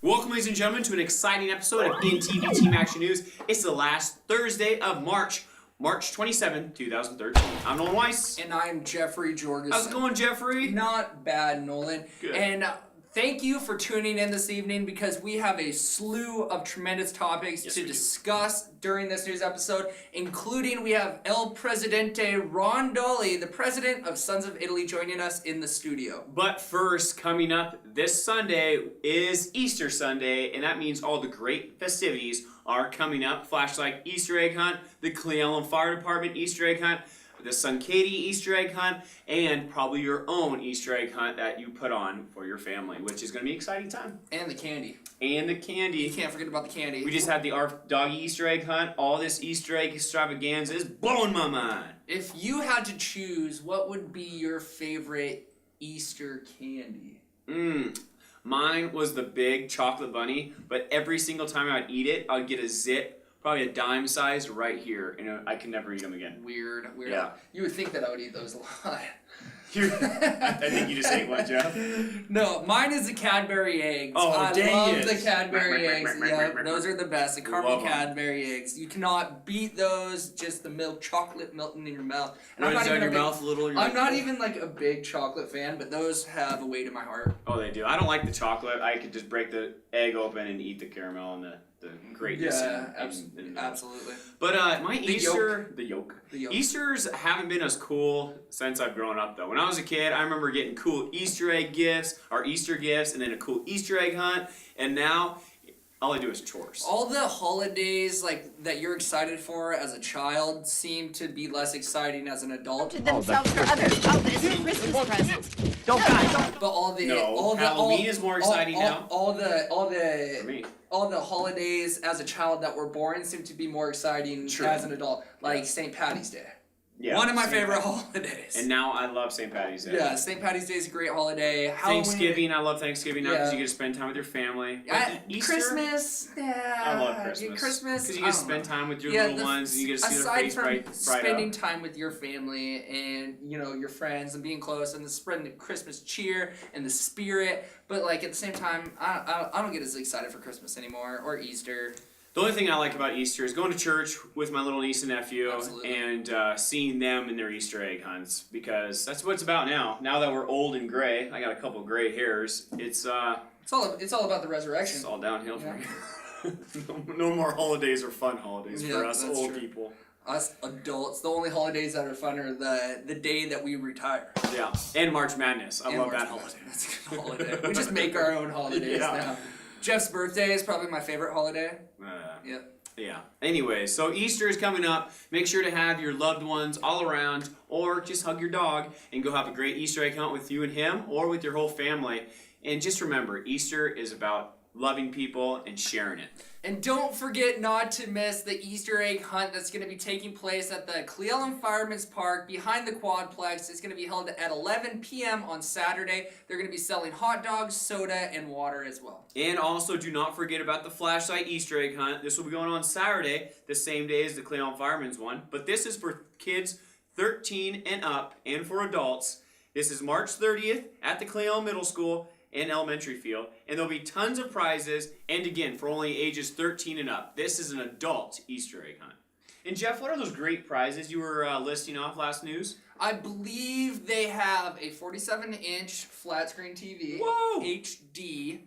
Welcome, ladies and gentlemen, to an exciting episode of NTV Team Action News. It's the last Thursday of March 27, 2013. I'm Nolan Weiss. And I'm Jeffrey Jorgensen. How's it going, Jeffrey? Not bad, Nolan. Good. And thank you for tuning in this evening because we have a slew of tremendous topics to discuss during this news episode, including we have El Presidente Ron Dalle, the president of Sons of Italy, joining us in the studio. But first, coming up this Sunday is Easter Sunday, and that means all the great festivities are coming up. Flashlight Easter egg hunt, the Cleveland Fire Department Easter egg hunt, the Sunkaty Easter egg hunt, and probably your own Easter egg hunt that you put on for your family, which is going to be an exciting time. And the candy. And the candy. You can't forget about the candy. We just had the ARF Doggy Easter egg hunt. All this Easter egg extravaganza is blowing my mind. If you had to choose, what would be your favorite Easter candy? Mine was the big chocolate bunny, but every single time I'd eat it, I'd get a zit, probably a dime size right here, and I can never eat them again. Weird. Yeah. You would think that I would eat those a lot. I think you just ate one, Jeff. No, mine is the Cadbury eggs. Oh, I dang love it. the Cadbury eggs. Yeah, those are the best. The caramel Love 'em. Cadbury eggs. You cannot beat those. Just the milk, chocolate melting in your mouth. And Runs down your mouth a little. I'm not even like a big chocolate fan, but those have a weight in my heart. Oh, they do. I don't like the chocolate. I could just break the egg open and eat the caramel and the greatness. Yeah, and absolutely. But my The Easter, yolk. Easters haven't been as cool since I've grown up, though. When I was a kid, I remember getting cool Easter egg gifts, or Easter gifts, and then a cool Easter egg hunt. And now, all I do is chores. All the holidays like that you're excited for as a child seem to be less exciting as an adult. To themselves or others. Oh, but it's a Christmas present. Don't. But Halloween is more exciting now. All the For me. all the holidays as a child that were boring seem to be more exciting as an adult, like St. Patty's Day. Yeah, One of my St. favorite Patty's. holidays. And now I love St. Patty's Day. Yeah, St. Patty's Day is a great holiday. Thanksgiving, I love Thanksgiving now because Yeah. you get to spend time with your family. Easter, Christmas, yeah. I love Christmas. Because you get to spend time with your little ones and you get to see their face bright spending up. time with your family and your friends and being close and spreading the Christmas cheer and the spirit, but like at the same time, I don't get as excited for Christmas anymore or Easter. The only thing I like about Easter is going to church with my little niece and nephew. Absolutely. And seeing them in their Easter egg hunts, because that's what it's about now. Now that we're old and gray, I got a couple gray hairs. It's all about the resurrection. It's all downhill from here. No more holidays or fun holidays for us old people. Us adults, the only holidays that are fun are the day that we retire. Yeah, and March Madness. I love that holiday. That's a good holiday. We just make our own holidays now. Jeff's birthday is probably my favorite holiday. Yeah. Anyway, so Easter is coming up. Make sure to have your loved ones all around, or just hug your dog and go have a great Easter egg hunt with you and him, or with your whole family. And just remember, Easter is about loving people and sharing it. And don't forget not to miss the Easter egg hunt that's going to be taking place at the Cleveland Fireman's Park behind the Quadplex. It's going to be held at 11 p.m. on Saturday. They're going to be selling hot dogs, soda, and water as well. And also, do not forget about the flashlight Easter egg hunt. This will be going on Saturday, the same day as the Cleveland Fireman's one. But this is for kids 13 and up, and for adults. This is March 30th at the Cleveland Middle School and elementary field, and there'll be tons of prizes, and again, for only ages 13 and up. This is an adult Easter egg hunt. And Jeff, what are those great prizes you were listing off last news? I believe they have a 47-inch flat screen TV. Whoa! HD.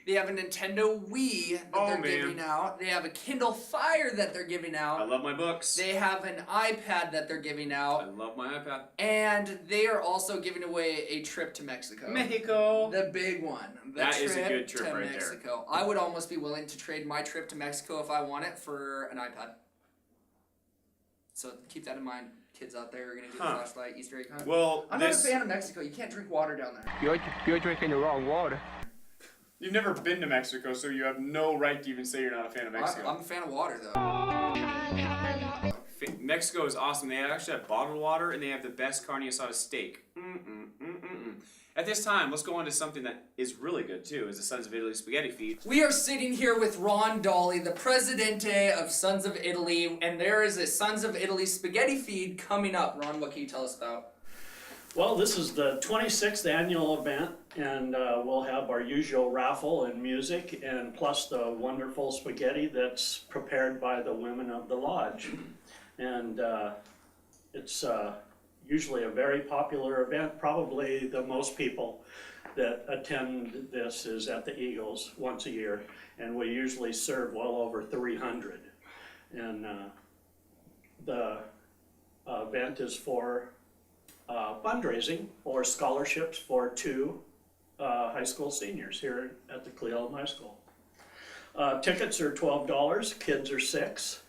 They have a Nintendo Wii that they're giving out. They have a Kindle Fire that they're giving out. I love my books. They have an iPad that they're giving out. I love my iPad. And they are also giving away a trip to Mexico. Mexico. The big one. That is a good trip right Mexico. I would almost be willing to trade my trip to Mexico if I want it for an iPad. So keep that in mind. Kids out there are going to do the flashlight Easter egg hunt. Well, I'm not a fan of Mexico. You can't drink water down there. You're drinking the wrong water. You've never been to Mexico, so you have no right to even say you're not a fan of Mexico. I'm a fan of water, though. Mexico is awesome. They actually have bottled water, and they have the best carne asada steak. At this time, let's go on to something that is really good, too, is the Sons of Italy spaghetti feed. We are sitting here with Ron Dalle, the Presidente of Sons of Italy, and there is a Sons of Italy spaghetti feed coming up. Ron, what can you tell us about? Well, this is the 26th annual event, and we'll have our usual raffle and music, and plus the wonderful spaghetti that's prepared by the women of the lodge. And it's usually a very popular event. Probably the most people that attend this is at the Eagles once a year, and we usually serve well over 300. And the event is for fundraising or scholarships for 2 high school seniors here at the Cle High School. Tickets are $12, kids are $6.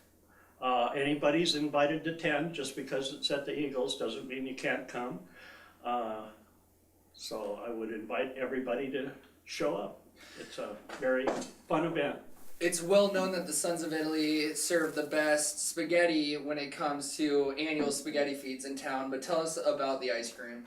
Anybody's invited to attend. Just because it's at the Eagles doesn't mean you can't come. So I would invite everybody to show up. It's a very fun event. It's well known that the Sons of Italy serve the best spaghetti when it comes to annual spaghetti feeds in town, but tell us about the ice cream.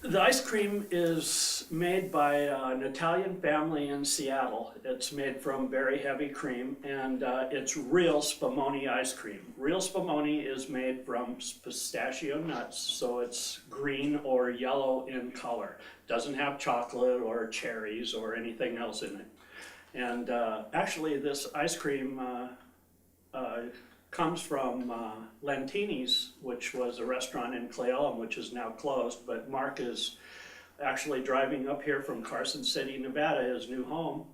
The ice cream is made by an Italian family in Seattle. It's made from very heavy cream, and it's real spumoni ice cream. Real spumoni is made from pistachio nuts, so it's green or yellow in color. Doesn't have chocolate or cherries or anything else in it. And actually this ice cream comes from Lentini's, which was a restaurant in Cle Elum, which is now closed, but Mark is actually driving up here from Carson City, Nevada, his new home,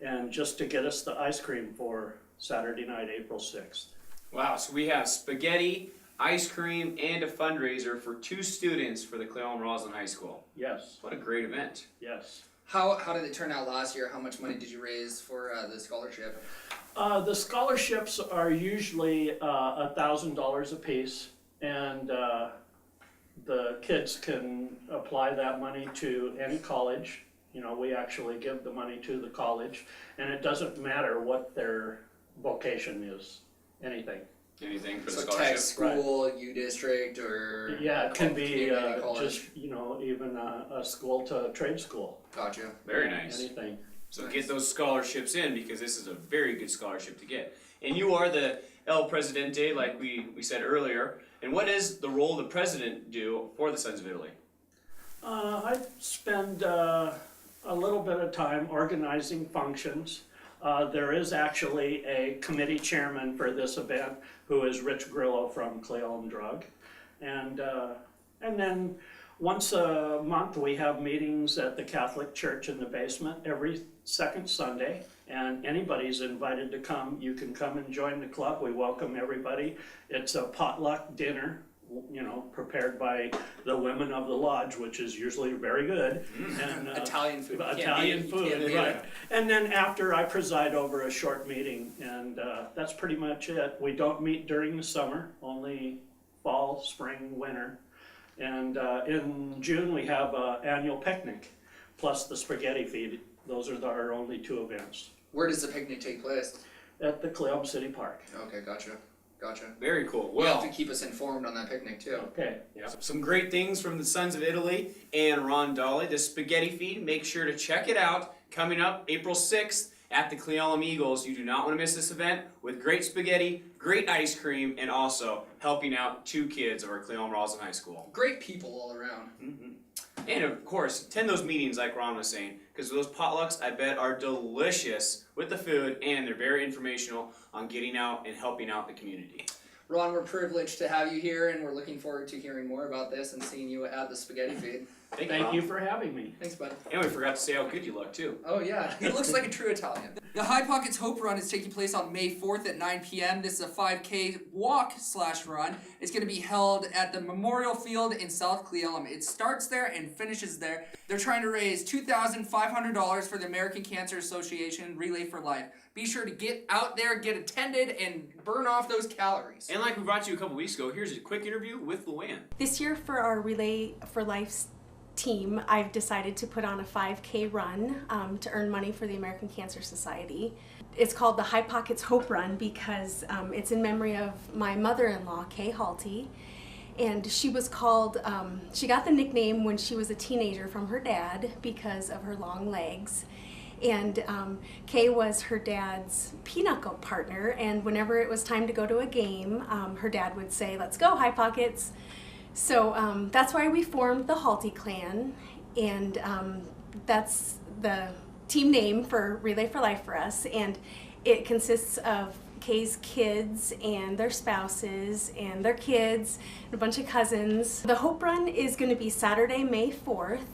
and just to get us the ice cream for Saturday night, April 6th. Wow, so we have spaghetti, ice cream, and a fundraiser for 2 students for the Cle Elum Roslyn High School. Yes, What a great event. yes. How did it turn out last year? How much money did you raise for the scholarship? The scholarships are usually $1,000 a piece, and the kids can apply that money to any college. You know, we actually give the money to the college, and it doesn't matter what their vocation is, anything. Anything for the So scholarship? tech school, U District, or Yeah, it can be community college? just, you know, even a school to trade school, Gotcha. Very nice. anything. So get those scholarships in, because this is a very good scholarship to get. And you are the El Presidente, like we said earlier. And what does the role of the president do for the Sons of Italy? I spend a little bit of time organizing functions. There is actually a committee chairman for this event who is Rich Grillo from Cle Elum Drug. And then once a month we have meetings at the Catholic Church in the basement every second Sunday. And anybody's invited to come. You can come and join the club. We welcome everybody. It's a potluck dinner, you know, prepared by the women of the lodge, which is usually very good. And Italian food. You can't Italian beat it. You food, can't beat right. it. And then after, I preside over a short meeting, and that's pretty much it. We don't meet during the summer, only fall, spring, winter. And in June, we have an annual picnic, plus the spaghetti feed. Those are our only 2 events Where does the picnic take place? at the Cle Elum City Park. Okay, gotcha. Very cool. You'll have Well, to keep us informed on that picnic too. Okay. yeah, some great things from the Sons of Italy and Ron Dalle. The spaghetti feed, make sure to check it out. Coming up April 6th at the Cle Elum Eagles. You do not want to miss this event with great spaghetti, great ice cream, and also helping out 2 kids of our Cle Elum Roslyn High School. Great people all around. And of course, attend those meetings like Ron was saying, because those potlucks, I bet, are delicious with the food, and they're very informational on getting out and helping out the community. Ron, we're privileged to have you here, and we're looking forward to hearing more about this and seeing you at the spaghetti feed. Thank Thank Ron. you for having me. Thanks, bud. And we forgot to say how good you look, too. Oh yeah, he looks like a true Italian. The High Pockets Hope Run is taking place on May 4th at 9 p.m. This is a 5K walk/run. It's going to be held at the Memorial Field in South Cle Elum. It starts there and finishes there. They're trying to raise $2,500 for the American Cancer Association Relay for Life. Be sure to get out there, get attended, and burn off those calories. And like we brought you a couple weeks ago, here's a quick interview with Luann. This year for our Relay for Life's team, I've decided to put on a 5K run to earn money for the American Cancer Society. It's called the High Pockets Hope Run because it's in memory of my mother-in-law, Kay Halty. And she was called, she got the nickname when she was a teenager from her dad because of her long legs. And Kay was her dad's pinochle partner, and whenever it was time to go to a game, her dad would say, "Let's go, High Pockets." So that's why we formed the Halty Clan, and that's the team name for Relay for Life for us. And it consists of Kay's kids and their spouses and their kids and a bunch of cousins. The Hope Run is going to be Saturday, May 4th,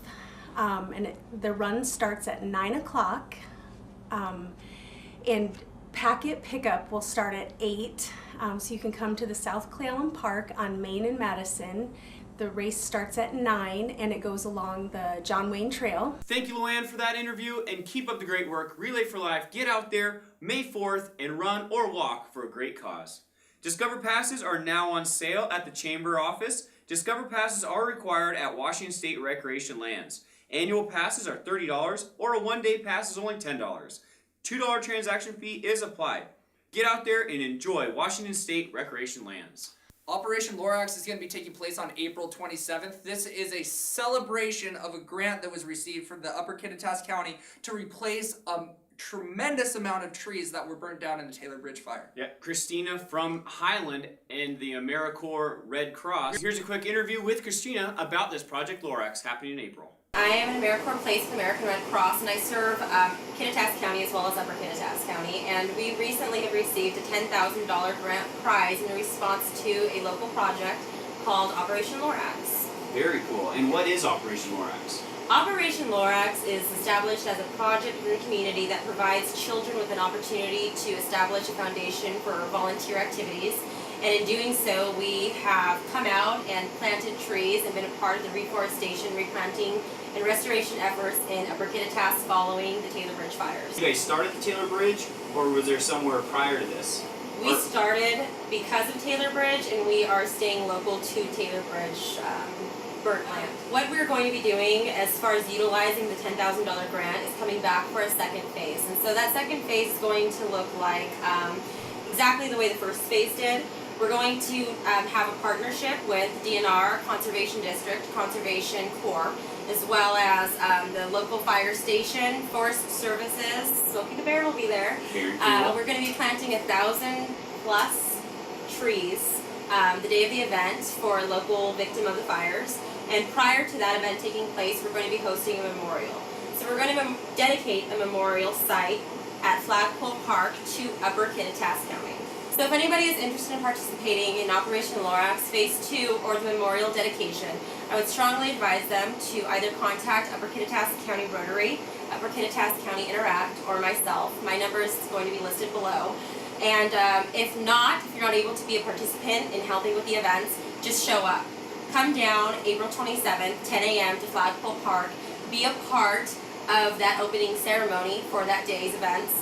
and the run starts at 9 o'clock. And packet pickup will start at 8, so you can come to the South Clallam Park on Main and Madison. The race starts at 9 and it goes along the John Wayne Trail. Thank you, Luann, for that interview, and keep up the great work. Relay for Life, get out there May 4th and run or walk for a great cause. Discover passes are now on sale at the Chamber office. Discover passes are required at Washington State Recreation Lands. Annual passes are $30 or a one-day pass is only $10. $2 transaction fee is applied. Get out there and enjoy Washington State Recreation Lands. Operation Lorax is going to be taking place on April 27th. This is a celebration of a grant that was received from the Upper Kittitas County to replace a tremendous amount of trees that were burnt down in the Taylor Bridge fire. Yeah, Christina from Highland and the AmeriCorps Red Cross. Here's a quick interview with Christina about this Project Lorax happening in April. I am an AmeriCorps place with American Red Cross, and I serve Kittitas County as well as Upper Kittitas County. And we recently have received a $10,000 grant prize in response to a local project called Operation Lorax. Very cool. And what is Operation Lorax? Operation Lorax is established as a project in the community that provides children with an opportunity to establish a foundation for volunteer activities. And in doing so, we have come out and planted trees and been a part of the reforestation, replanting, and restoration efforts in Upper Kittitas following the Taylor Bridge fires. You guys started the Taylor Bridge, or was there somewhere prior to this? We started because of Taylor Bridge, and we are staying local to Taylor Bridge burnt land. What we're going to be doing as far as utilizing the $10,000 grant is coming back for a second phase. And so that second phase is going to look like exactly the way the first phase did. We're going to have a partnership with DNR, Conservation District, Conservation Corps, as well as the local fire station, Forest Services, Smoky the Bear will be there. Very cool. We're going to be planting 1,000+ trees the day of the event for a local victim of the fires. And prior to that event taking place, we're going to be hosting a memorial. So we're going to dedicate a memorial site at Flagpole Park to Upper Kittitas County. So if anybody is interested in participating in Operation Lorax Phase 2 or the memorial dedication, I would strongly advise them to either contact Upper Kittitas County Rotary, Upper Kittitas County Interact, or myself. My number is going to be listed below. And if you're not able to be a participant in helping with the events, just show up. Come down April 27th, 10 a.m. to Flagpole Park. Be a part of that opening ceremony for that day's events.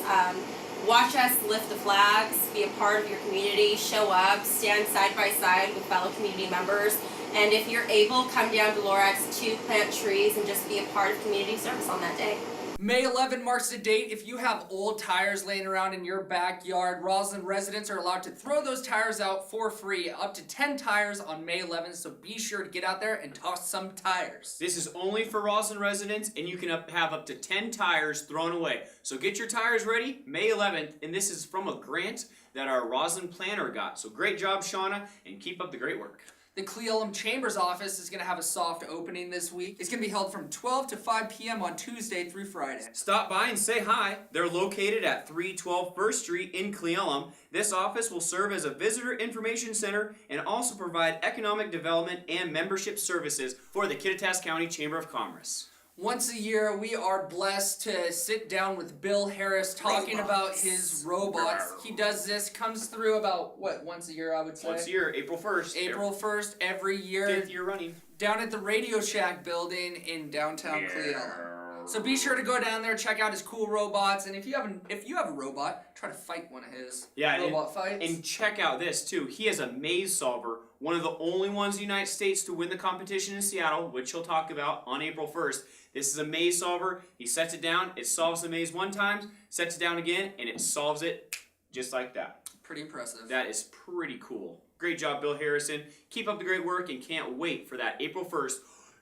Watch us lift the flags, be a part of your community, show up, stand side by side with fellow community members, and if you're able, come down to Lorax to plant trees and just be a part of community service on that day. May 11 marks the date. If you have old tires laying around in your backyard, Roslyn residents are allowed to throw those tires out for free, up to 10 tires on May 11th, so be sure to get out there and toss some tires. This is only for Roslyn residents, and you can have up to 10 tires thrown away. So get your tires ready, May 11th, and this is from a grant that our Roslyn planner got. So great job, Shauna, and keep up the great work. The Cle Elum Chamber's office is going to have a soft opening this week. It's going to be held from 12 to 5 p.m. on Tuesday through Friday. Stop by and say hi. They're located at 312 First Street in Cle Elum. This office will serve as a visitor information center and also provide economic development and membership services for the Kittitas County Chamber of Commerce. Once a year, we are blessed to sit down with Bill Harris talking about his robots. He does this, comes through about, once a year, I would say? Once a year, April 1st. April 1st, every year. 5th year running. Down at the Radio Shack building in downtown Cle Elum. So be sure to go down there, check out his cool robots, and if you have a robot, try to fight one of his robot fights. And check out this too. He has a maze solver, one of the only ones in the United States to win the competition in Seattle, which he'll talk about on April 1st. This is a maze solver. He sets it down, it solves the maze one time, sets it down again, and it solves it just like that. Pretty impressive. That is pretty cool. Great job, Bill Harrison. Keep up the great work and can't wait for that April 1st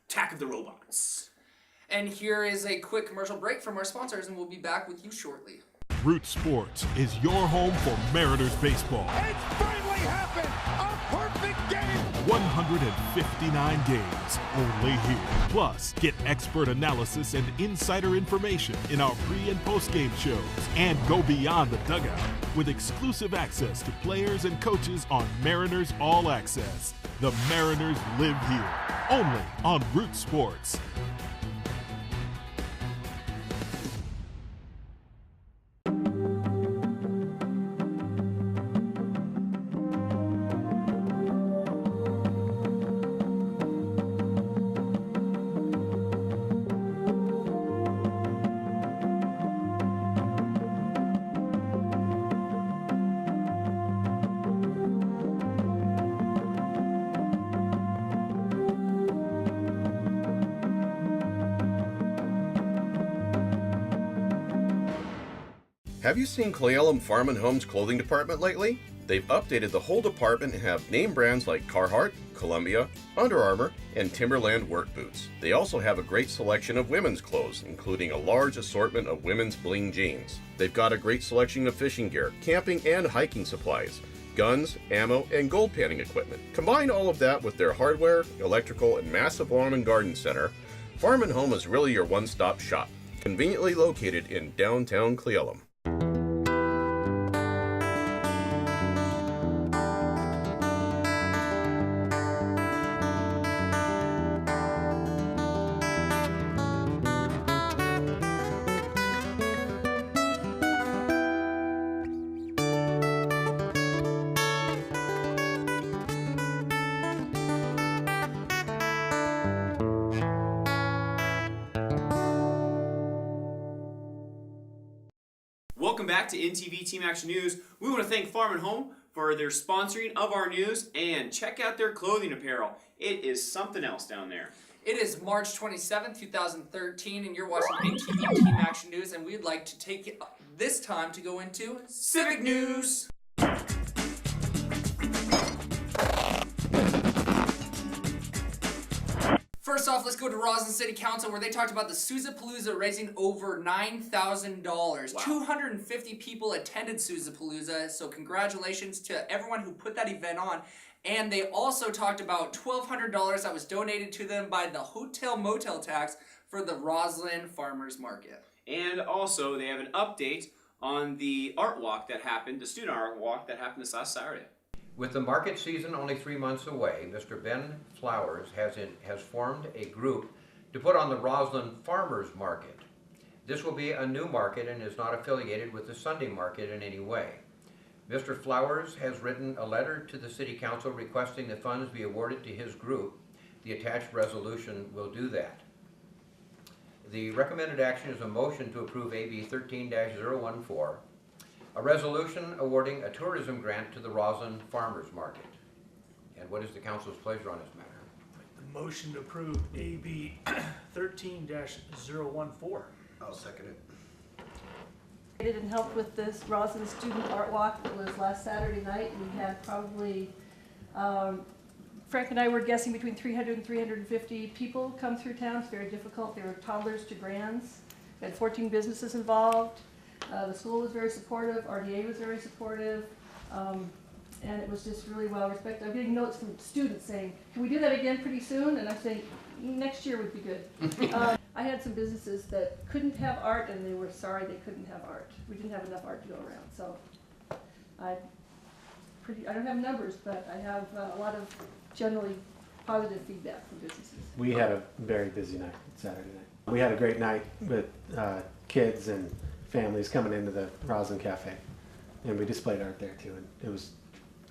Attack of the Robots. And here is a quick commercial break from our sponsors, and we'll be back with you shortly. Root Sports is your home for Mariners baseball. It's finally happened! A perfect game 159 games only here. Plus, get expert analysis and insider information in our pre- and post-game shows. And go beyond the dugout with exclusive access to players and coaches on Mariners All Access. The Mariners live here, only on Root Sports. Have you seen Cle Elum Farm and Home's clothing department lately? They've updated the whole department and have name brands like Carhartt, Columbia, Under Armour, and Timberland work boots. They also have a great selection of women's clothes, including a large assortment of women's bling jeans. They've got a great selection of fishing gear, camping and hiking supplies, guns, ammo, and gold panning equipment. Combine all of that with their hardware, electrical, and massive lawn and garden center. Farm and Home is really your one-stop shop, conveniently located in downtown Cle Elum. Welcome back to NTV Team Action News. We want to thank Farm and Home for their sponsoring of our news, and check out their clothing apparel. It is something else down there. It is March 27th, 2013, and you're watching NTV Team Action News, and we'd like to take this time to go into Civic News. First off, let's go to Roslyn City Council, where they talked about the Sousapalooza raising over $9,000. Wow. 250 people attended Sousapalooza, so congratulations to everyone who put that event on. And they also talked about $1,200 that was donated to them by the hotel motel tax for the Roslyn Farmers Market. And also, they have an update on the art walk that happened, the student art walk that happened this last Saturday. With the market season only 3 months away, Mr. Ben Flowers has formed a group to put on the Roslyn Farmers Market. This will be a new market and is not affiliated with the Sunday market in any way. Mr. Flowers has written a letter to the City Council requesting the funds be awarded to his group. The attached resolution will do that. The recommended action is a motion to approve AB 13-014, a resolution awarding a tourism grant to the Roslyn Farmers Market. And what is the council's pleasure on this matter? The motion to approve AB 13-014. I'll second it. And helped with this Roslyn Student Art Walk that was last Saturday night. We had probably, Frank and I were guessing between 300 and 350 people come through town. It's very difficult. There were toddlers to grands. We had 14 businesses involved. The school was very supportive, RDA was very supportive, and it was just really well respected. I'm getting notes from students saying, can we do that again pretty soon? And I'm saying, next year would be good. I had some businesses that couldn't have art, and they were sorry they couldn't have art. We didn't have enough art to go around, so I don't have numbers, but I have a lot of generally positive feedback from businesses. We had a very busy night Saturday night. We had a great night with kids and families coming into the Roslyn Cafe, and we displayed art there too, and it was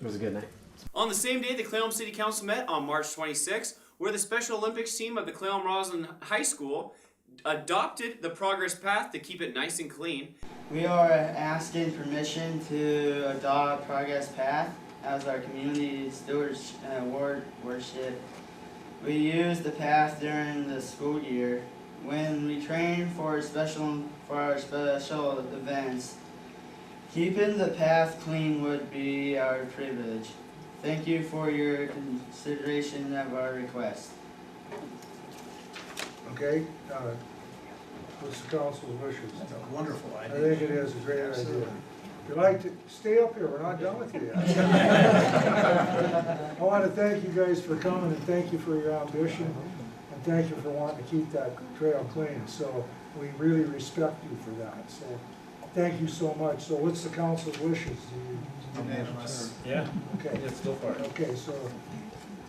a good night. On the same day, the Cle Elum City Council met on March 26th, where the Special Olympics team of the Cle Elum Roslyn High School adopted the Progress Path to keep it nice and clean. We are asking permission to adopt Progress Path as our community stewardship worship. We use the path during the school year when we train for our special events. Keeping the path clean would be our privilege. Thank you for your consideration of our request. Okay, what's the council's wishes? That's a wonderful I idea. think it is a great idea. If you like to stay up here, we're not done with you yet. I want to thank you guys for coming and thank you for your ambition and thank you for wanting to keep that trail clean. So we really respect you for that. So thank you so much. So what's the council's wishes? Unanimous. Yeah. Okay. Let's go for it. Okay, so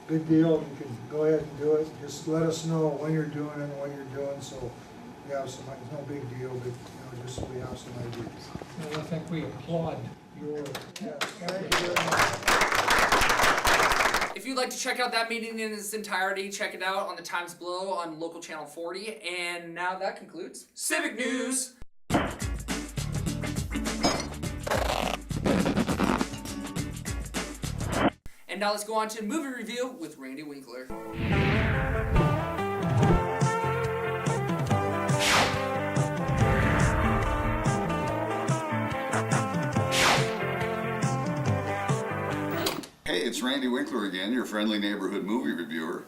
good deal. You can go ahead and do it. Just let us know when you're doing it and what you're doing. So we have some. It's no big deal, but just so we have some ideas. Well, I think we applaud your. Yes, thank you very much. If you'd like to check out that meeting in its entirety, check it out on the Times Below on local channel 40. And now that concludes Civic News. And now let's go on to movie review with Randy Winkler. Hey, it's Randy Winkler again, your friendly neighborhood movie reviewer.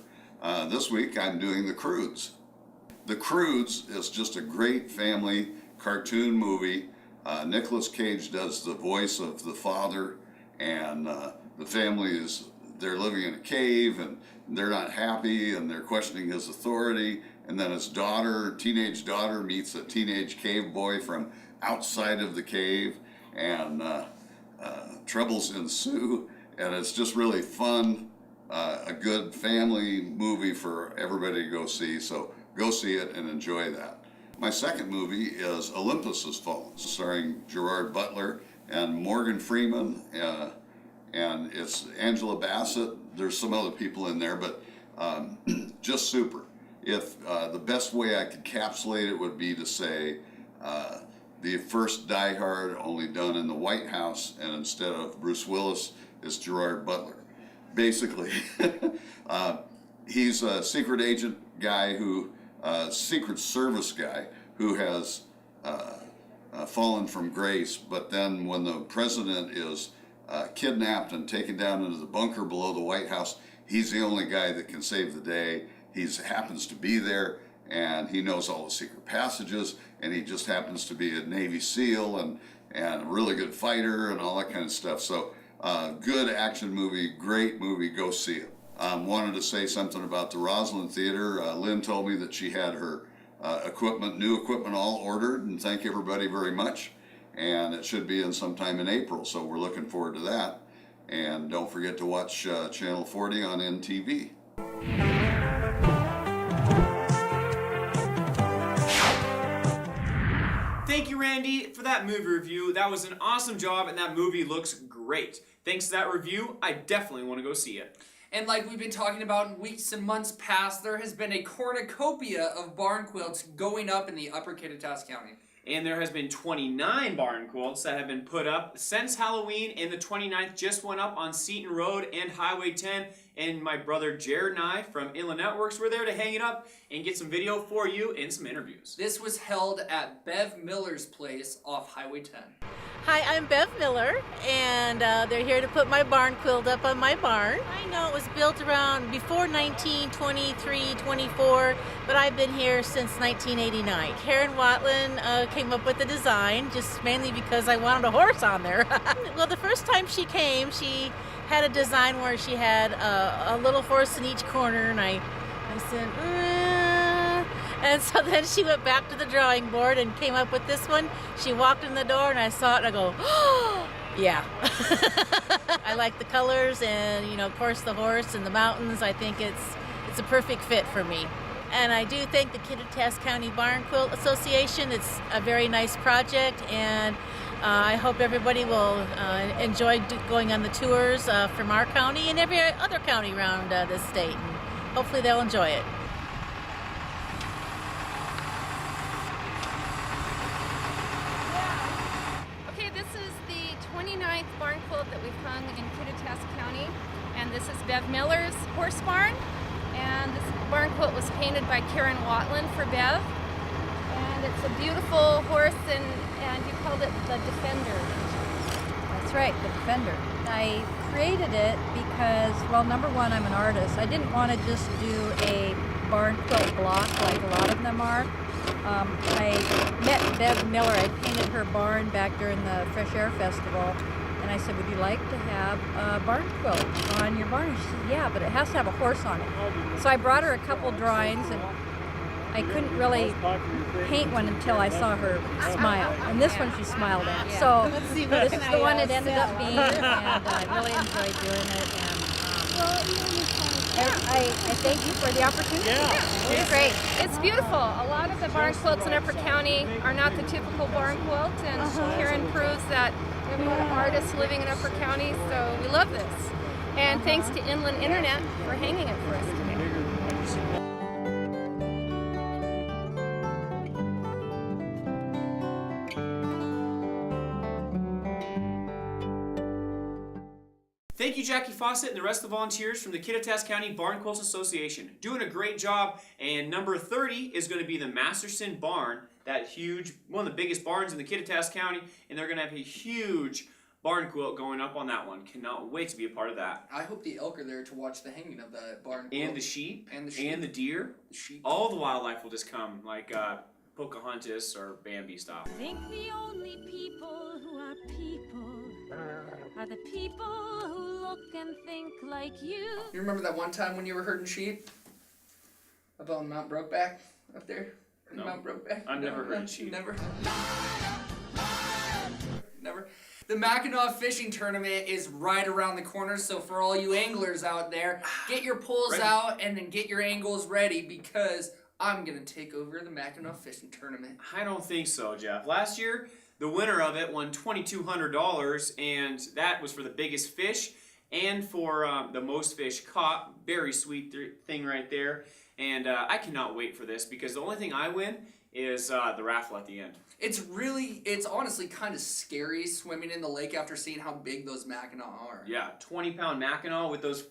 This week I'm doing The Croods. The Croods is just a great family cartoon movie. Nicolas Cage does the voice of the father, and the family they're living in a cave and they're not happy and they're questioning his authority. And then his daughter, teenage daughter, meets a teenage cave boy from outside of the cave, and troubles ensue. And it's just really fun, a good family movie for everybody to go see. So go see it and enjoy that. My second movie is Olympus Has Fallen, starring Gerard Butler and Morgan Freeman, and it's Angela Bassett. There's some other people in there, but just super. If the best way I could encapsulate it would be to say the first Die Hard, only done in the White House, and instead of Bruce Willis, it's Gerard Butler. Basically, he's a secret agent guy Secret Service guy who has fallen from grace, but then when the president is kidnapped and taken down into the bunker below the White House, he's the only guy that can save the day. He happens to be there, and he knows all the secret passages, and he just happens to be a Navy SEAL and a really good fighter and all that kind of stuff. So good action movie, great movie, go see it. Wanted to say something about the Roslyn Theater. Lynn told me that she had her new equipment all ordered, and thank everybody very much. And it should be in sometime in April, so we're looking forward to that. And don't forget to watch Channel 40 on NTV. Thank you, Randy, for that movie review. That was an awesome job, and that movie looks great. Thanks to that review, I definitely want to go see it. And like we've been talking about in weeks and months past, there has been a cornucopia of barn quilts going up in the upper Kittitas County. And there has been 29 barn quilts that have been put up since Halloween, and the 29th just went up on Seaton Road and Highway 10. And my brother Jared and I from Inland Networks were there to hang it up and get some video for you and some interviews. This was held at Bev Miller's place off Highway 10. Hi, I'm Bev Miller, and they're here to put my barn quilt up on my barn. I know it was built around before 1923, 24, but I've been here since 1989. Karen Watland came up with the design, just mainly because I wanted a horse on there. Well, the first time she came, she had a design where she had a little horse in each corner, and I said, And so then she went back to the drawing board and came up with this one. She walked in the door and I saw it and I go, oh, yeah. I like the colors and, of course, the horse and the mountains. I think it's a perfect fit for me. And I do thank the Kittitas County Barn Quilt Association. It's a very nice project, and I hope everybody will enjoy going on the tours from our county and every other county around this state. And hopefully they'll enjoy it. Okay, this is the 29th barn quilt that we've hung in Kittitas County, and this is Bev Miller's horse barn. And this barn quilt was painted by Karen Watland for Bev. And it's a beautiful horse, and you called it the Defender. That's right, the Defender. I created it because, well, number one, I'm an artist. I didn't want to just do a barn quilt block like a lot of them are. I met Bev Miller. I painted her barn back during the Fresh Air Festival. And I said, would you like to have a barn quilt on your barn? And she said, yeah, but it has to have a horse on it. So I brought her a couple drawings, and I couldn't really paint one until I saw her smile. And this one she smiled at. So this is the one it ended up being, and I really enjoyed doing it. And I thank you for the opportunity. Yeah, it's great. It's beautiful. A lot of the barn quilts in Upper County are not the typical barn quilt, and Karen proves that we have a lot of artists living in Upper County, so we love this. And thanks to Inland Internet for hanging it for us today. Thank you, Jackie Fawcett, and the rest of the volunteers from the Kittitas County Barn Quilts Association. Doing a great job, and number 30 is going to be the Masterson Barn, that huge, one of the biggest barns in the Kittitas County, and they're going to have a huge barn quilt going up on that one. Cannot wait to be a part of that. I hope the elk are there to watch the hanging of the barn quilt. And the sheep, and the deer, all the wildlife will just come, like Pocahontas or Bambi style. I think the only people who are people are the people who look and think like you. You remember that one time when you were herding sheep? Up on Mount Brokeback? Up there? No. Mount Brokeback? I've never herded sheep. Never? Never? The Mackinac Fishing Tournament is right around the corner, so for all you anglers out there, get your poles out and then get your angles ready, because I'm going to take over the Mackinac Fishing Tournament. I don't think so, Jeff. Last year, the winner of it won $2,200, and that was for the biggest fish and for the most fish caught. Very sweet thing right there. And I cannot wait for this, because the only thing I win is the raffle at the end. It's honestly kind of scary swimming in the lake after seeing how big those Mackinac are. Yeah, 20-pound Mackinac with those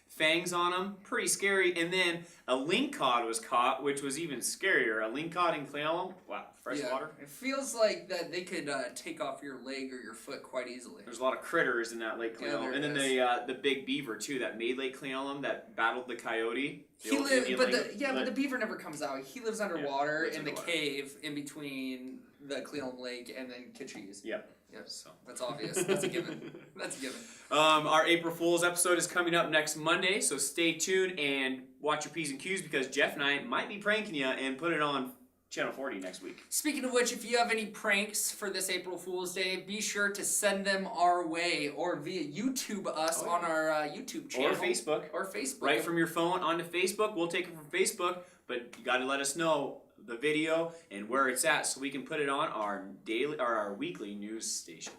fangs on them. Pretty scary. And then a lingcod was caught, which was even scarier. A lingcod in Clallam. Wow, fresh water. It feels like that they could take off your leg or your foot quite easily. There's a lot of critters in that Lake Clallam. And then the big beaver, too, that made Lake Clallam, that battled the coyote. But the beaver never comes out. He lives underwater in the underwater. cave in between the Clallam Lake and then Kitchis. Yep. So that's obvious. That's a given. That's a given. Our April Fool's episode is coming up next Monday, so stay tuned and watch your P's and Q's, because Jeff and I might be pranking you and put it on Channel 40 next week. Speaking of which, if you have any pranks for this April Fool's Day, be sure to send them our way or via YouTube us on our YouTube channel. Or Facebook. Right from your phone onto Facebook. We'll take it from Facebook, but you got to let us know the video and where it's at so we can put it on our daily or our weekly news station.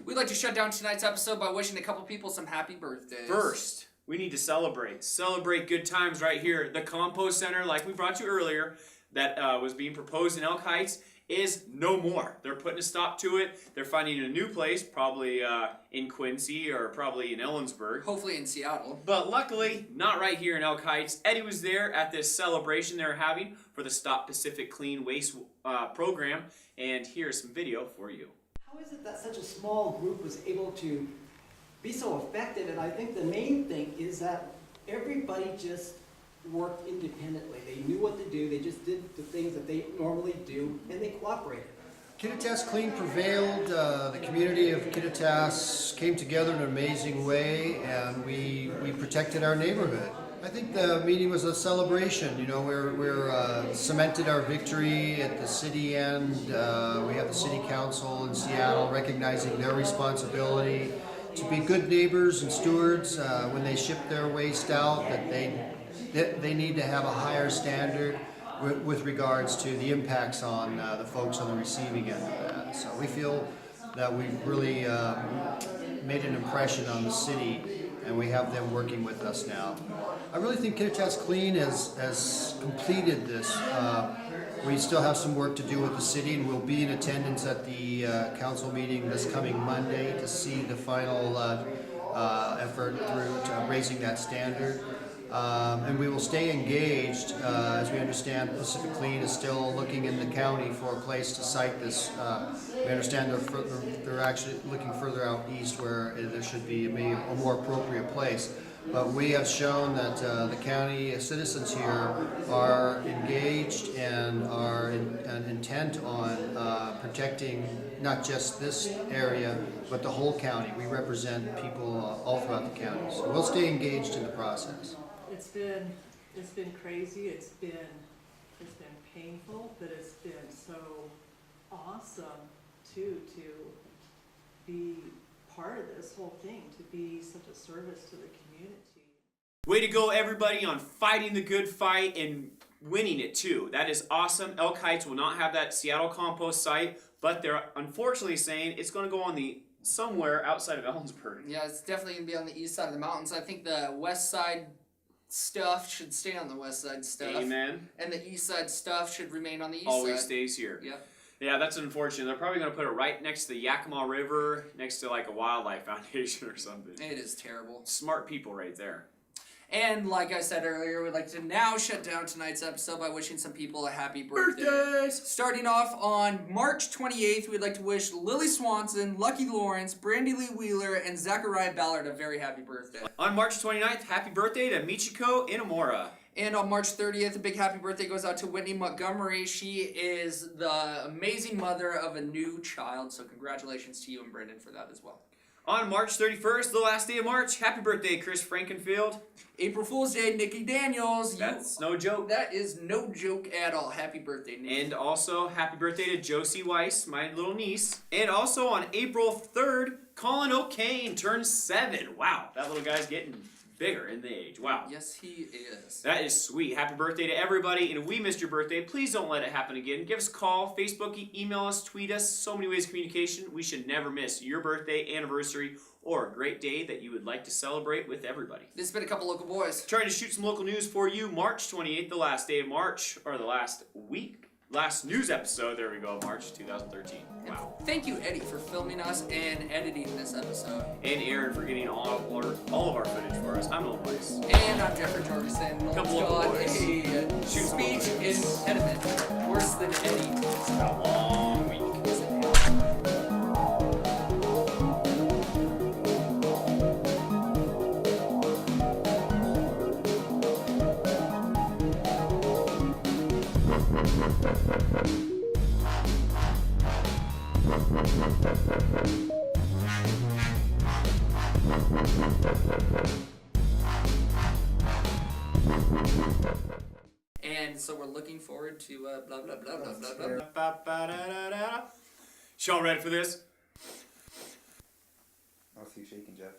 We'd like to shut down tonight's episode by wishing a couple people some happy birthdays. First, we need to celebrate good times right here. The compost center, like we brought you earlier, that was being proposed in Elk Heights is no more. They're putting a stop to it. They're finding a new place, probably in Quincy or probably in Ellensburg. Hopefully in Seattle. But luckily, not right here in Elk Heights. Eddie was there at this celebration they're having for the Stop Pacific Clean Waste program, and here's some video for you. How is it that such a small group was able to be so effective? And I think the main thing is that everybody just worked independently. They knew what to do. They just did the things that they normally do, and they cooperated. Kittitas Clean prevailed. The community of Kittitas came together in an amazing way, and we protected our neighborhood. I think the meeting was a celebration. You know, we're cemented our victory at the city end. We have the city council in Seattle recognizing their responsibility to be good neighbors and stewards when they ship their waste out, that they need to have a higher standard with regards to the impacts on the folks on the receiving end of that. So we feel that we've really made an impression on the city, and we have them working with us now. I really think Kittitas Clean has completed this. We still have some work to do with the city, and we'll be in attendance at the council meeting this coming Monday to see the final effort through to raising that standard. And we will stay engaged as we understand Pacific Clean is still looking in the county for a place to site this. We understand they're actually looking further out east where there should be a more appropriate place. But we have shown that the county citizens here are engaged and are intent on protecting not just this area, but the whole county. We represent people all throughout the county, so we'll stay engaged in the process. It's been crazy. It's been painful, but it's been so awesome too to be part of this whole thing, to be such a service to the community. Way to go, everybody, on fighting the good fight and winning it too. That is awesome. Elk Heights will not have that Seattle compost site, but they're unfortunately saying it's going to go on the somewhere outside of Ellensburg. Yeah, it's definitely going to be on the east side of the mountains. I think the west side stuff should stay on the west side stuff. Amen. And the east side stuff should remain on the east Always side. stays here. Yep. Yeah, that's unfortunate. They're probably going to put it right next to the Yakima River, next to like a wildlife foundation or something. It is terrible. Smart people right there. And like I said earlier, we'd like to now shut down tonight's episode by wishing some people a happy birthday. Birthdays! Starting off on March 28th, we'd like to wish Lily Swanson, Lucky Lawrence, Brandy Lee Wheeler, and Zachariah Ballard a very happy birthday. On March 29th, happy birthday to Michiko Inamura. And on March 30th, a big happy birthday goes out to Whitney Montgomery. She is the amazing mother of a new child, so congratulations to you and Brendan for that as well. On March 31st, the last day of March, happy birthday, Chris Frankenfield. April Fool's Day, Nikki Daniels. That's no joke. That is no joke at all. Happy birthday, Nikki. And also, happy birthday to Josie Weiss, my little niece. And also on April 3rd, Colin O'Kane turns 7. Wow, that little guy's getting bigger in the age. Wow. Yes, he is. That is sweet. Happy birthday to everybody. And if we missed your birthday, please don't let it happen again. Give us a call, Facebook, email us, tweet us. So many ways of communication. We should never miss your birthday, anniversary, or a great day that you would like to celebrate with everybody. This has been a couple local boys. Trying to shoot some local news for you. March 28th, the last day of March, or the last week. Last news episode, there we go, March 2013. Wow. Thank you, Eddie, for filming us and editing this episode. And Aaron for getting all of our footage for us. I'm Lil Boyce. And I'm Jeffrey Jorgensen. Couple Nolan's local got boys. a speech impediment. Worse than Eddie. It's been a long week. And so we're looking forward to blah blah blah blah blah blah. Y'all ready for this? I'll see you shaking, Jeff.